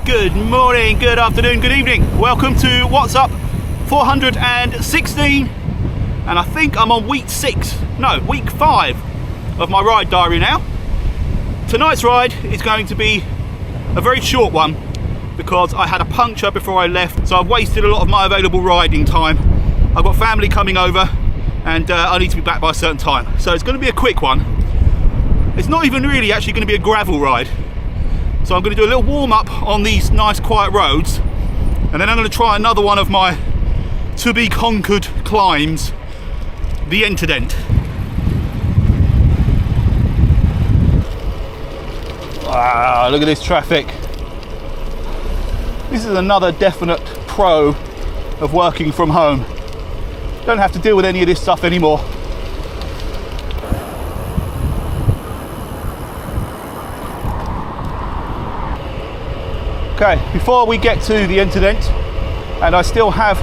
Good morning, good afternoon, good evening. Welcome to What's Up 416, and I think I'm on week 5 of my ride diary now. Tonight's ride is going to be a very short one because I had a puncture before I left, so I've wasted a lot of my available riding time. I've got family coming over and I need to be back by a certain time, so it's going to be a quick one. It's not even really actually going to be a gravel ride. So I'm going to do a little warm up on these nice quiet roads, and then I'm going to try another one of my to be conquered climbs, the Interdent. Wow, look at this traffic. This is another definite pro of working from home. Don't have to deal with any of this stuff anymore. Okay, before we get to the Interdent, and I still have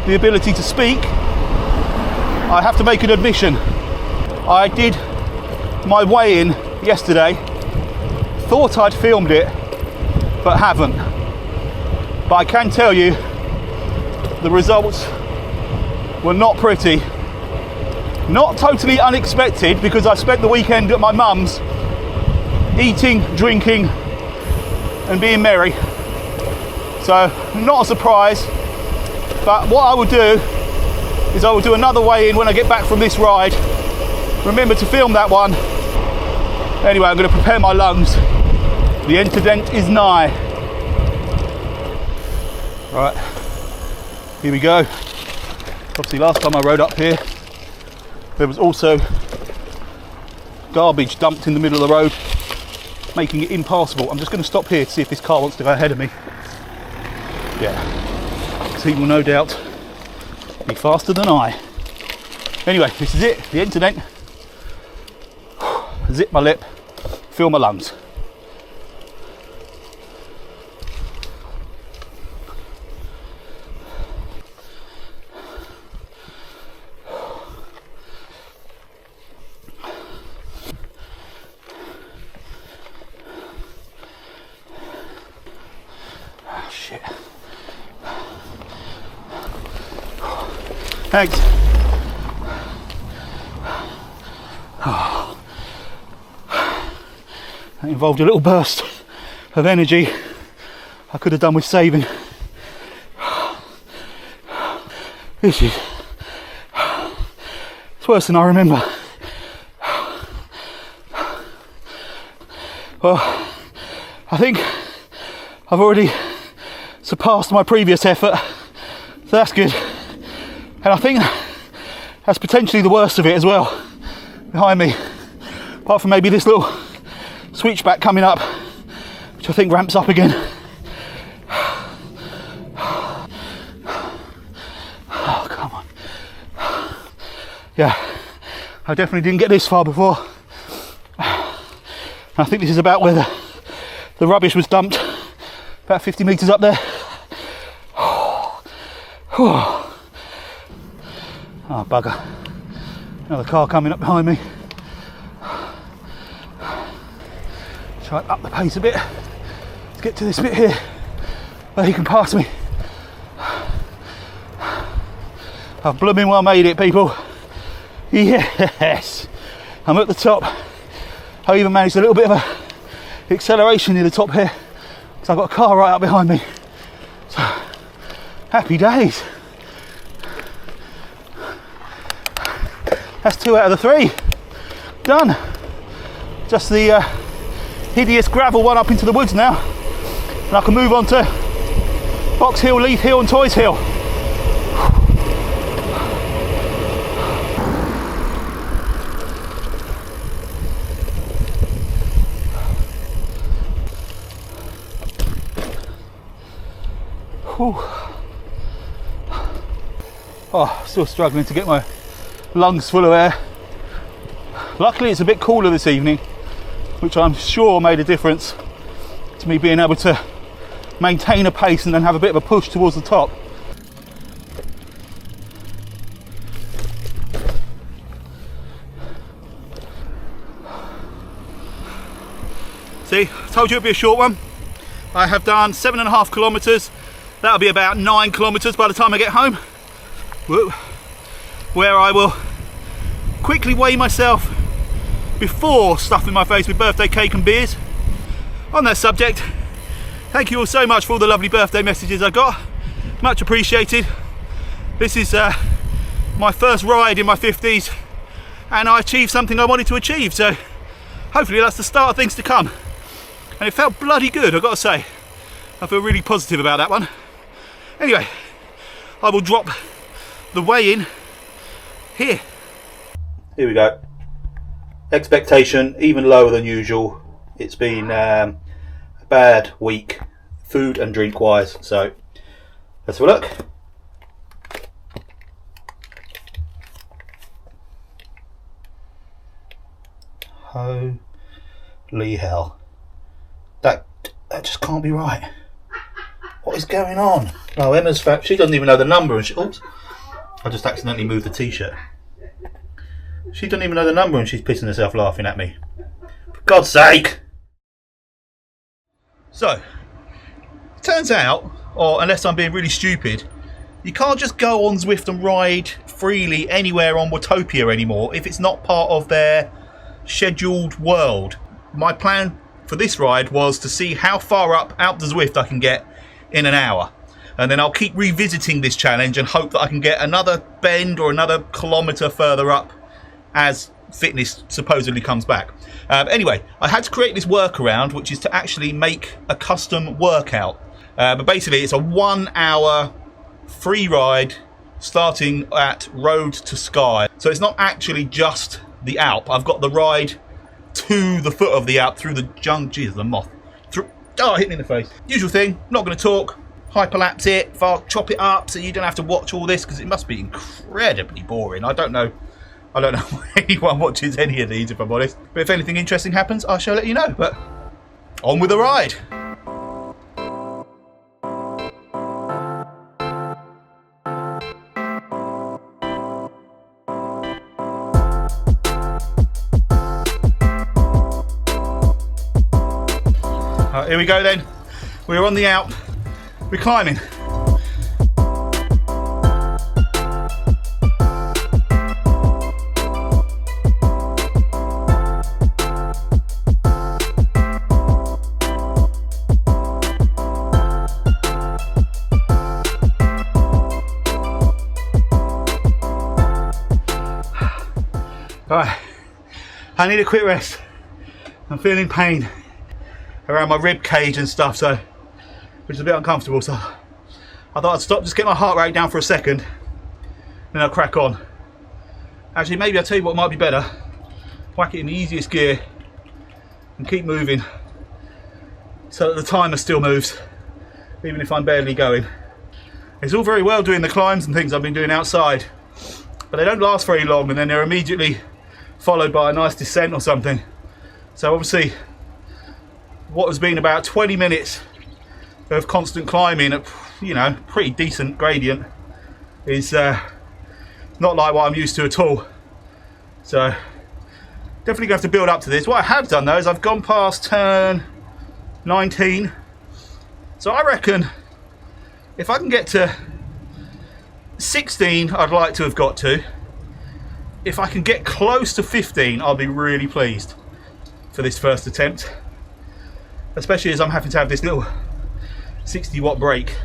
the ability to speak, I have to make an admission. I did my weigh-in yesterday, thought I'd filmed it, but haven't. But I can tell you, the results were not pretty. Not totally unexpected, because I spent the weekend at my mum's, eating, drinking, and being merry. So not a surprise, but what I will do is I will do another weigh-in when I get back from this ride. Remember to film that one. Anyway, I'm going to prepare my lungs. The Interdent is nigh. Right, here we go. Obviously last time I rode up here, there was also garbage dumped in the middle of the road, making it impassable. I'm just going to stop here to see if this car wants to go ahead of me. Yeah, so he will no doubt be faster than I. Anyway, this is it, the Interdent. Zip my lip, fill my lungs. Oh, shit. Thanks. Oh. That involved a little burst of energy I could have done with saving. This is, it's worse than I remember. Well, I think I've already surpassed my previous effort, so that's good. And I think that's potentially the worst of it as well, behind me. Apart from maybe this little switchback coming up, which I think ramps up again. Oh, come on. Yeah, I definitely didn't get this far before. I think this is about where the rubbish was dumped, about 50 metres up there. Oh, bugger. Another car coming up behind me. Try and up the pace a bit to get to this bit here where he can pass me. I've blooming well made it, people. Yes! I'm at the top. I even managed a little bit of a acceleration near the top here because I've got a car right up behind me. So, happy days. That's 2 out of the 3. Done. Just the hideous gravel one up into the woods now. And I can move on to Box Hill, Leith Hill and Toys Hill. Whew. Oh, still struggling to get my lungs full of air. Luckily it's a bit cooler this evening, which I'm sure made a difference to me being able to maintain a pace and then have a bit of a push towards the top. See, I told you it'd be a short one. I have done 7.5 kilometres. That'll be about 9 kilometres by the time I get home. Whoa. Where I will quickly weigh myself before stuffing my face with birthday cake and beers. On that subject, thank you all so much for all the lovely birthday messages I got. Much appreciated. This is my first ride in my 50s, and I achieved something I wanted to achieve, so hopefully that's the start of things to come. And it felt bloody good, I've got to say. I feel really positive about that one. Anyway, I will drop the weigh-in here. Here we go. Expectation even lower than usual. It's been a bad week, food and drink wise, so let's have a look. Holy hell. That just can't be right. What is going on? Oh, Emma's fat. She doesn't even know the number, and oops, I just accidentally moved the t-shirt. She doesn't even know the number and she's pissing herself laughing at me. For God's sake! So, turns out, or unless I'm being really stupid, you can't just go on Zwift and ride freely anywhere on Watopia anymore if it's not part of their scheduled world. My plan for this ride was to see how far up out the Zwift I can get in an hour. And then I'll keep revisiting this challenge and hope that I can get another bend or another kilometre further up as fitness supposedly comes back. Anyway, I had to create this workaround, which is to actually make a custom workout. But basically it's a 1 hour free ride starting at Road to Sky. So it's not actually just the Alpe. I've got the ride to the foot of the Alpe through the jungle. Jesus, the moth. Oh, hit me in the face. Usual thing, not going to talk. Hyperlapse it, chop it up so you don't have to watch all this because it must be incredibly boring. I don't know why anyone watches any of these, if I'm honest. But if anything interesting happens, I shall let you know. But on with the ride. Here we go then. We're on the Alpe. We're climbing. Alright, I need a quick rest. I'm feeling pain around my rib cage and stuff, so which is a bit uncomfortable, so I thought I'd stop, just get my heart rate down for a second, then I'll crack on. Actually, maybe I'll tell you what might be better. Whack it in the easiest gear and keep moving so that the timer still moves, even if I'm barely going. It's all very well doing the climbs and things I've been doing outside, but they don't last very long and then they're immediately followed by a nice descent or something. So obviously what has been about 20 minutes of constant climbing at, you know, pretty decent gradient is not like what I'm used to at all. So definitely going to have to build up to this. What I have done though is I've gone past turn 19, so I reckon if I can get to 16 I'd like to have got to. If I can get close to 15 I'll be really pleased for this first attempt, especially as I'm having to have this little 60 watt break.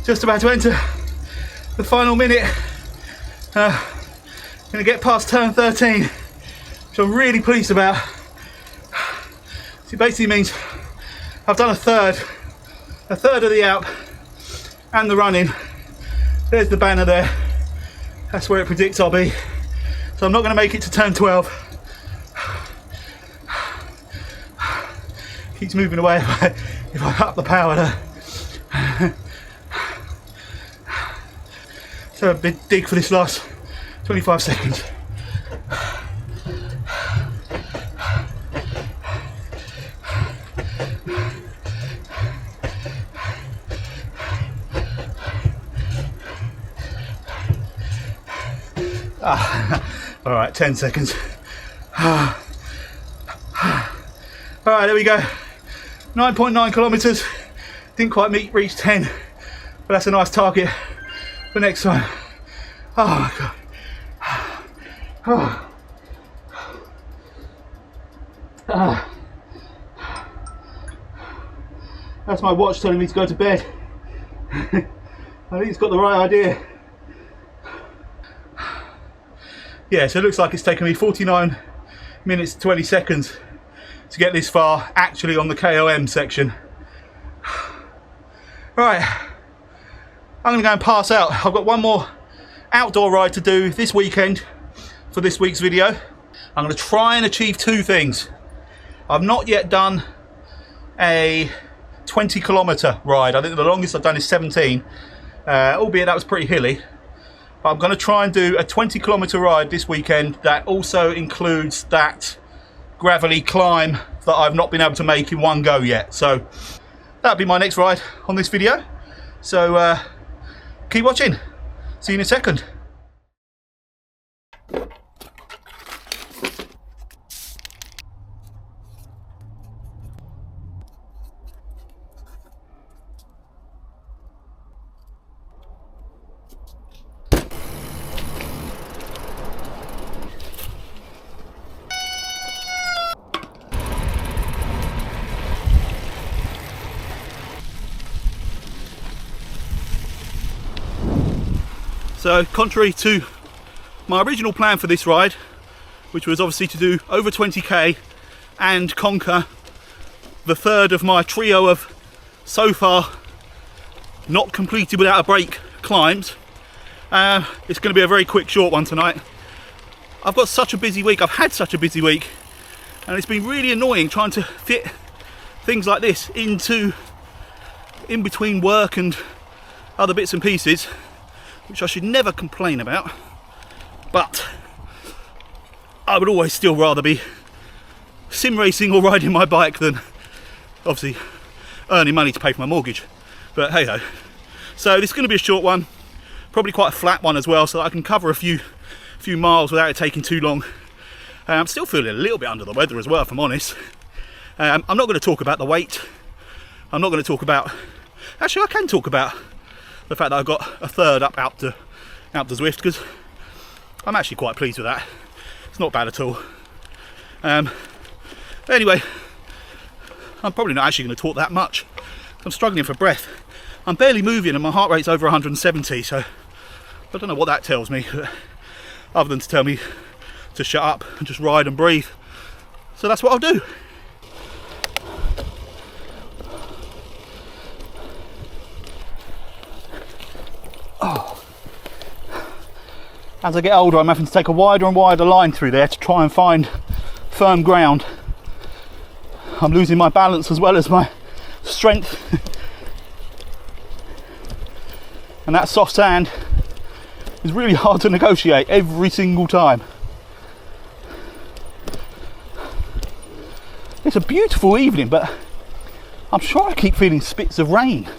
Just about to enter the final minute. Gonna get past turn 13, which I'm really pleased about. So it basically means I've done a third of the Alpe and the running. There's the banner there. That's where it predicts I'll be. So I'm not going to make it to turn 12. Keeps moving away if I up the power there. So a big dig for this last 25 seconds. All right, 10 seconds. All right, there we go. 9.9 kilometers. Didn't quite reach 10, but that's a nice target for next time. Oh my God. That's my watch telling me to go to bed. I think it's got the right idea. Yeah, so it looks like it's taken me 49 minutes 20 seconds to get this far, actually on the KOM section. Right, I'm gonna go and pass out. I've got one more outdoor ride to do this weekend for this week's video. I'm gonna try and achieve two things. I've not yet done a 20-kilometer ride. I think the longest I've done is 17, albeit that was pretty hilly. But I'm going to try and do a 20-kilometer ride this weekend that also includes that gravelly climb that I've not been able to make in one go yet. So that'll be my next ride on this video. So keep watching. See you in a second. So contrary to my original plan for this ride, which was obviously to do over 20k and conquer the third of my trio of so far not completed without a break climbs, it's going to be a very quick short one tonight. I've got such a busy week, I've had such a busy week, and it's been really annoying trying to fit things like this in between work and other bits and pieces, which I should never complain about, but I would always still rather be sim racing or riding my bike than obviously earning money to pay for my mortgage. But hey ho. So this is going to be a short one, probably quite a flat one as well, so that I can cover a few miles without it taking too long. I'm still feeling a little bit under the weather as well, if I'm honest. I'm not going to talk about the weight. I'm not going to talk about, actually I can talk about the fact that I got a third up out to Zwift, because I'm actually quite pleased with that. It's not bad at all. Anyway, I'm probably not actually going to talk that much. I'm struggling for breath. I'm barely moving and my heart rate's over 170, so I don't know what that tells me, other than to tell me to shut up and just ride and breathe. So that's what I'll do. Oh. As I get older, I'm having to take a wider and wider line through there to try and find firm ground. I'm losing my balance as well as my strength. And that soft sand is really hard to negotiate every single time. It's a beautiful evening, but I'm sure I keep feeling spits of rain.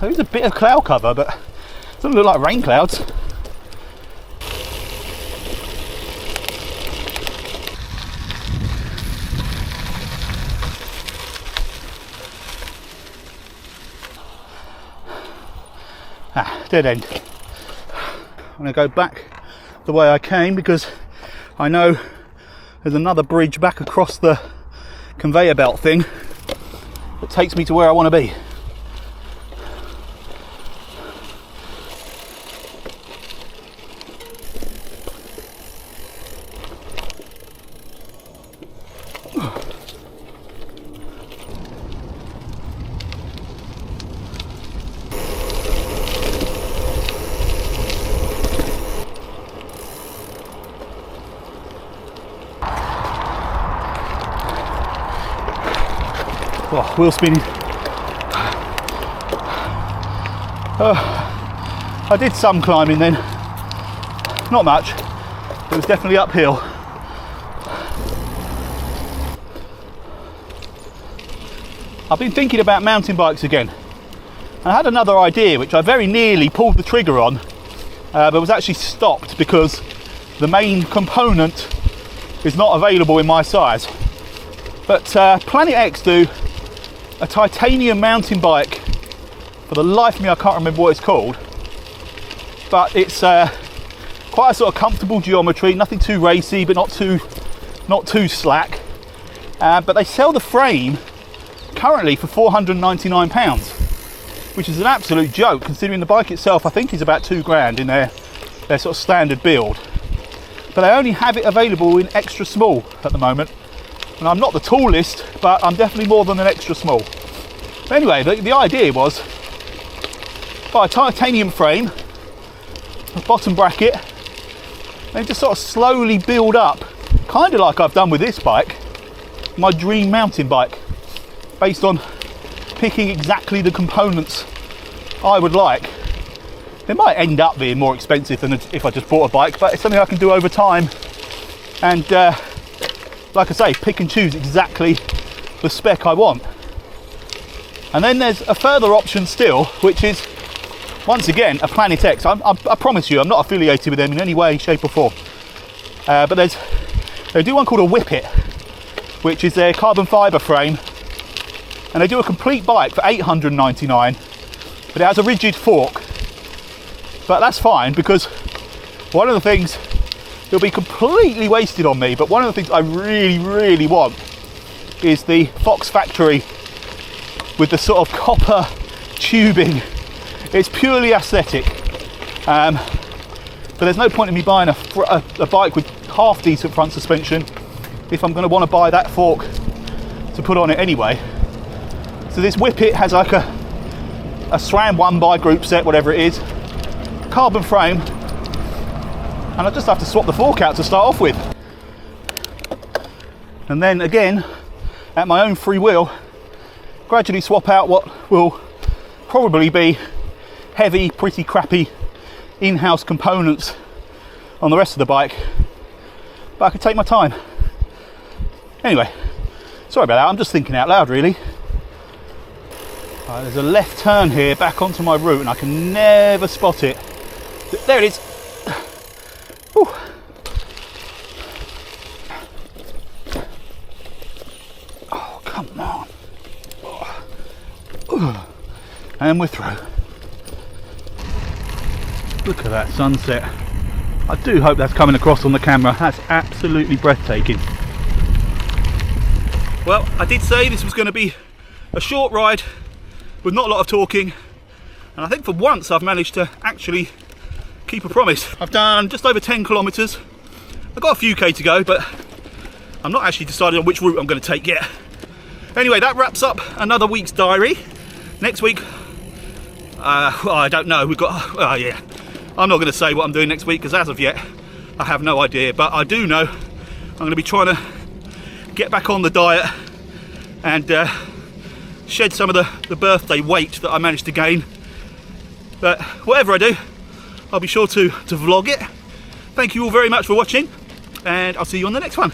There is a bit of cloud cover, but it doesn't look like rain clouds. Dead end. I'm going to go back the way I came because I know there's another bridge back across the conveyor belt thing that takes me to where I want to be. Oh, wheel spinning. I did some climbing then, not much, it was definitely uphill. I've been thinking about mountain bikes again. I had another idea which I very nearly pulled the trigger on, but was actually stopped because the main component is not available in my size. But Planet X do a titanium mountain bike. For the life of me, I can't remember what it's called, but it's quite a sort of comfortable geometry, nothing too racy, but not too slack. But they sell the frame currently for £499, which is an absolute joke considering the bike itself I think is about £2,000 in their sort of standard build. But they only have it available in extra small at the moment, and I'm not the tallest, but I'm definitely more than an extra small. But anyway, the idea was buy a titanium frame, a bottom bracket, and just sort of slowly build up, kind of like I've done with this bike, my dream mountain bike, based on picking exactly the components I would like. It might end up being more expensive than if I just bought a bike, but it's something I can do over time, and like I say, pick and choose exactly the spec I want. And then there's a further option still, which is once again a Planet X. I promise you I'm not affiliated with them in any way, shape or form, but they do one called a Whippet, which is their carbon fibre frame, and they do a complete bike for £899, but it has a rigid fork. But that's fine, because one of the things, it'll be completely wasted on me, but one of the things I really want is the Fox Factory with the sort of copper tubing. It's purely aesthetic, but there's no point in me buying a bike with half decent front suspension if I'm going to want to buy that fork to put on it anyway. So this Whippet has like a SRAM 1 by group set, whatever it is, carbon frame, and I just have to swap the fork out to start off with, and then again at my own free will gradually swap out what will probably be heavy, pretty crappy in-house components on the rest of the bike, but I can take my time. Anyway, sorry about that, I'm just thinking out loud really. Right, there's a left turn here back onto my route and I can never spot it. There it is. Whew. Oh, come on. Oh. And we're through. Look at that sunset. I do hope that's coming across on the camera. That's absolutely breathtaking. Well, I did say this was going to be a short ride with not a lot of talking, and I think for once I've managed to actually keep a promise. I've done just over 10 kilometres. I've got a few K to go, but I'm not actually decided on which route I'm going to take yet. Anyway, that wraps up another week's diary. Next week, well, I don't know. We've got, yeah, I'm not going to say what I'm doing next week because as of yet, I have no idea. But I do know I'm going to be trying to get back on the diet and shed some of the birthday weight that I managed to gain. But whatever I do, I'll be sure to vlog it. Thank you all very much for watching, and I'll see you on the next one.